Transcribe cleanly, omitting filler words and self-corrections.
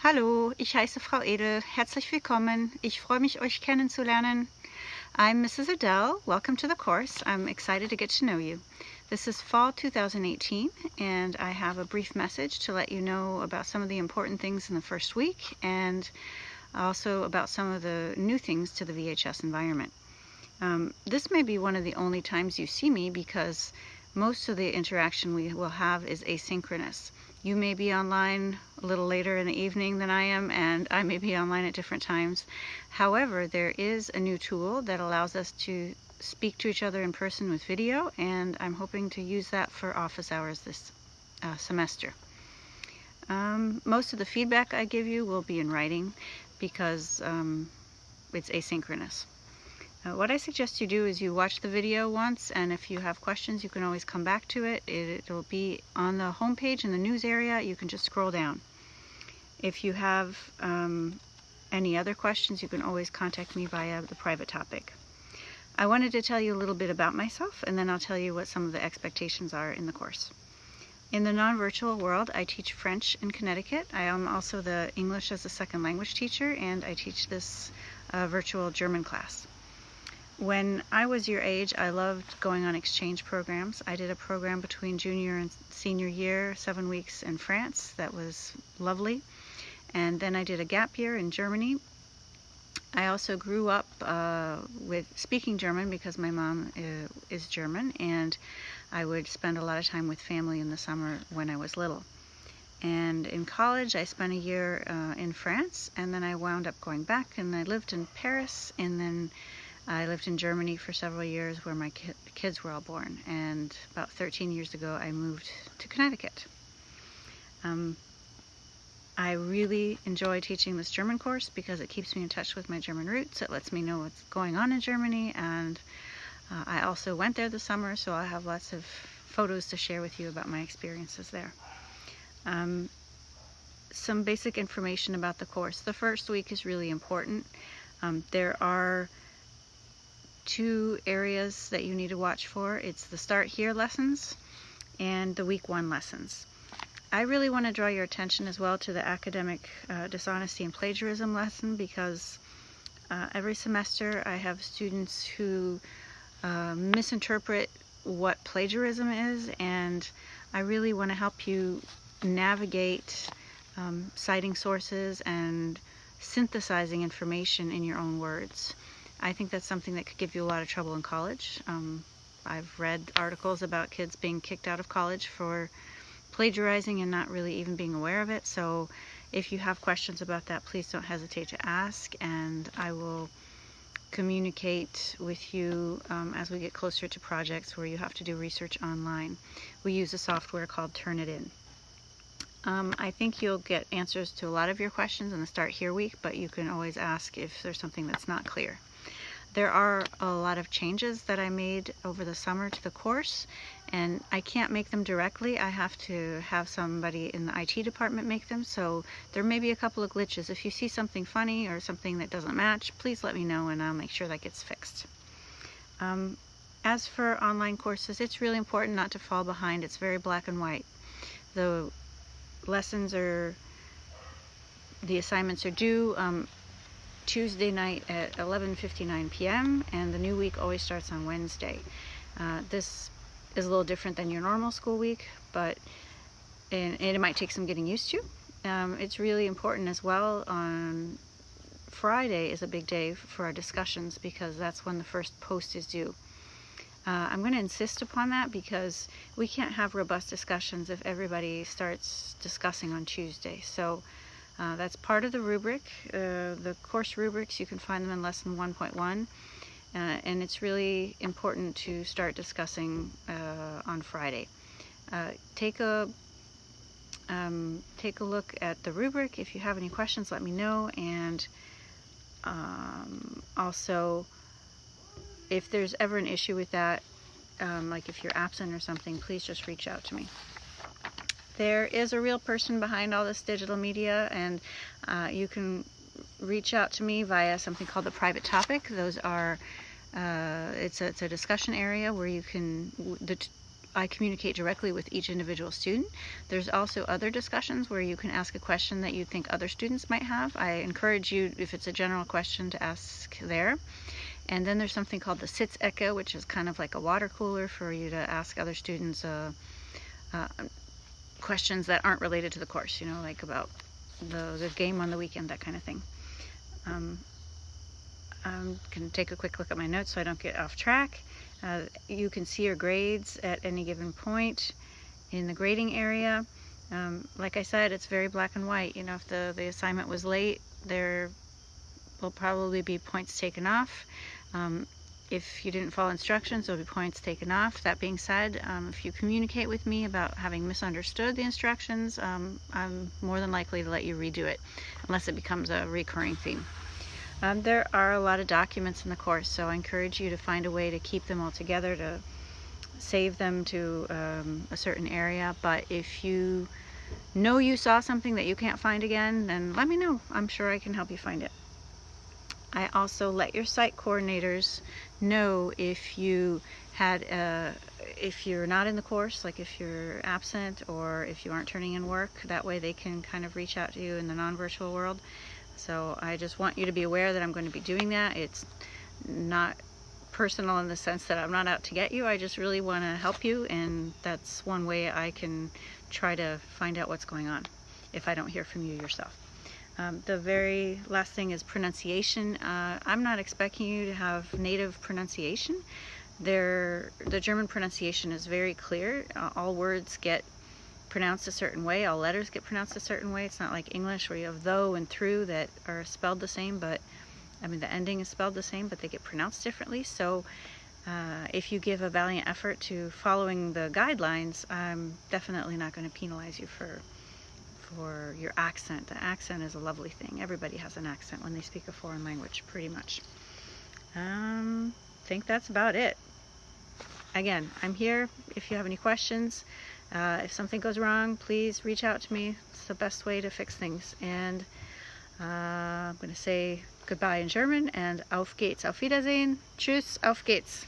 Hallo, ich heiße Frau Edel. Herzlich willkommen. Ich freue mich, euch kennenzulernen. I'm Mrs. Edel. Welcome to the course. I'm excited to get to know you. This is fall 2018, and I have a brief message to let you know about some of the important things in the first week, and also about some of the new things to the VHS environment. This may be one of the only times you see me because most of the interaction we will have is asynchronous. You may be online a little later in the evening than I am, and I may be online at different times. However, there is a new tool that allows us to speak to each other in person with video, and I'm hoping to use that for office hours this semester. Most of the feedback I give you will be in writing because it's asynchronous. What I suggest you do is you watch the video once, and if you have questions you can always come back to it. It'll be on the home page in the news area. You can just scroll down. If you have any other questions, you can always contact me via the private topic. I wanted to tell you a little bit about myself, and then I'll tell you what some of the expectations are in the course. In the non-virtual world, I teach French in Connecticut. I am also the English as a second language teacher, and I teach this virtual German class. When I was your age, I loved going on exchange programs. I did a program between junior and senior year, 7 weeks in France. That was lovely. And then I did a gap year in Germany. I also grew up with speaking German because my mom is German, and I would spend a lot of time with family in the summer when I was little. And in college, I spent a year in France, and then I wound up going back, and I lived in Paris, and then I lived in Germany for several years where my kids were all born, and about 13 years ago I moved to Connecticut. I really enjoy teaching this German course because it keeps me in touch with my German roots. It lets me know what's going on in Germany, and I also went there this summer, so I have lots of photos to share with you about my experiences there. Some basic information about the course. The first week is really important. There are 2 areas that you need to watch for. It's the Start Here lessons and the Week 1 lessons. I really want to draw your attention as well to the academic dishonesty and plagiarism lesson, because every semester I have students who misinterpret what plagiarism is, and I really want to help you navigate citing sources and synthesizing information in your own words. I think that's something that could give you a lot of trouble in college. I've read articles about kids being kicked out of college for plagiarizing and not really even being aware of it. So if you have questions about that, please don't hesitate to ask, and I will communicate with you as we get closer to projects where you have to do research online. We use a software called Turnitin. I think you'll get answers to a lot of your questions in the Start Here week, but you can always ask if there's something that's not clear. There are a lot of changes that I made over the summer to the course, and I can't make them directly. I have to have somebody in the IT department make them, so there may be a couple of glitches. If you see something funny or something that doesn't match, please let me know and I'll make sure that gets fixed. As for online courses, it's really important not to fall behind. It's very black and white. The assignments are due Tuesday night at 11:59 p.m. and the new week always starts on Wednesday. This is a little different than your normal school week, but and it might take some getting used to. It's really important as well. On Friday is a big day for our discussions because that's when the first post is due. I'm going to insist upon that because we can't have robust discussions if everybody starts discussing on Tuesday. So that's part of the rubric. The course rubrics, you can find them in lesson 1.1, and it's really important to start discussing on Friday. Take a look at the rubric. If you have any questions, let me know, and also if there's ever an issue with that, like if you're absent or something, please just reach out to me. There is a real person behind all this digital media, and you can reach out to me via something called the private topic. Those are, it's a discussion area where you can, I communicate directly with each individual student. There's also other discussions where you can ask a question that you think other students might have. I encourage you, if it's a general question, to ask there. And then there's something called the Sitz Ecke, which is kind of like a water cooler for you to ask other students questions that aren't related to the course, you know, like about the game on the weekend, that kind of thing. I'm going to take a quick look at my notes so I don't get off track. You can see your grades at any given point in the grading area. Like I said, it's very black and white. You know, if the assignment was late, there will probably be points taken off. If you didn't follow instructions, there'll be points taken off. That being said, if you communicate with me about having misunderstood the instructions, I'm more than likely to let you redo it, unless it becomes a recurring theme. There are a lot of documents in the course, so I encourage you to find a way to keep them all together, to save them to a certain area. But if you know you saw something that you can't find again, then let me know. I'm sure I can help you find it. I also let your site coordinators know if you had if you're not in the course, like if you're absent or if you aren't turning in work. That way they can kind of reach out to you in the non-virtual world. So I just want you to be aware that I'm going to be doing that. It's not personal in the sense that I'm not out to get you. I just really want to help you, and that's one way I can try to find out what's going on if I don't hear from you yourself. The very last thing is pronunciation. I'm not expecting you to have native pronunciation. The German pronunciation is very clear. All words get pronounced a certain way. All letters get pronounced a certain way. It's not like English where you have though and through that are spelled the same, but I mean the ending is spelled the same, but they get pronounced differently. So if you give a valiant effort to following the guidelines, I'm definitely not going to penalize you for your accent. The accent is a lovely thing. Everybody has an accent when they speak a foreign language, pretty much. I think that's about it. Again, I'm here if you have any questions. If something goes wrong, please reach out to me. It's the best way to fix things. And I'm going to say goodbye in German and auf geht's, auf Wiedersehen, tschüss, auf geht's.